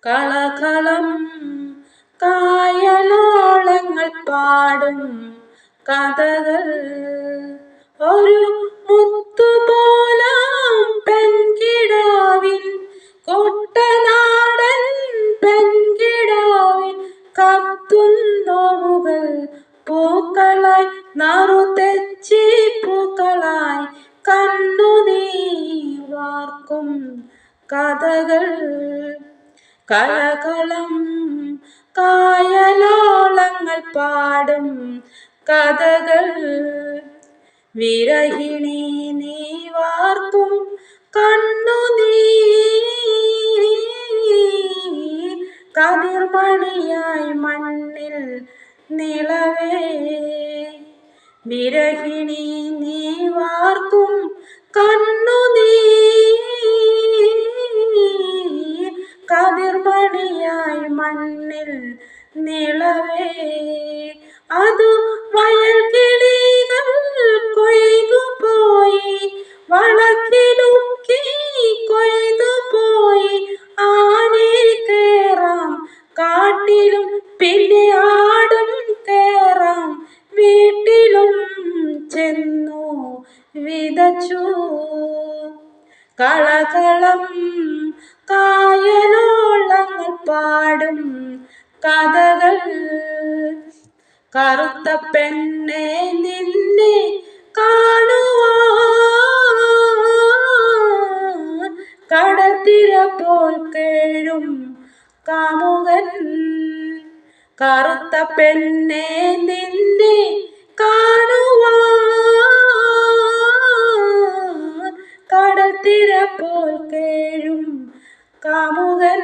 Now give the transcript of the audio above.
കളകളം കായലോളങ്ങൾ പാടും കഥകൾ ഒരു മുത്തുപോലാം പെൺകിടാവിൻ കുട്ടനാടൻ പെൺകിടാവിൻ കത്തുന്നോവുകൾ പൂക്കളായി നറുതെച്ചി പൂക്കളായി കണ്ണുനീർ വാർക്കും കഥകൾ കളകളം കായലോളങ്ങൾ പാടും കഥകൾ വിരഹിണി നീ വാർക്കും കണ്ണുനീർ കതിർമണിയായി മണ്ണിൽ നിളവേ വിരഹിണി നീ വാർക്കും കണ്ണുനീർ കതിർമണിയായി മണ്ണിൽ നിളവേ അതു വയൽ കിളികൾ കൊയ്തുപോയി വളക്കിലുക്കി കൊയ്തുപോയി ആനേ കേറാം കാട്ടിലും പിന്നെ ആടും കേറാം വീട്ടിലും ചെന്നു വിതച്ചു കളകളം കായലോളങ്ങൾ പാടും കഥകൾ കറുത്ത പെണ്ണെ നിന്നെ കാണുവാൻ കടൽത്തിര പോൽ കേഴും കാമുകൻ കറുത്ത പെണ്ണെ നിന്നെ കാണുവാൻ കടൽത്തിര പോൽ കേഴും കാമുകൻ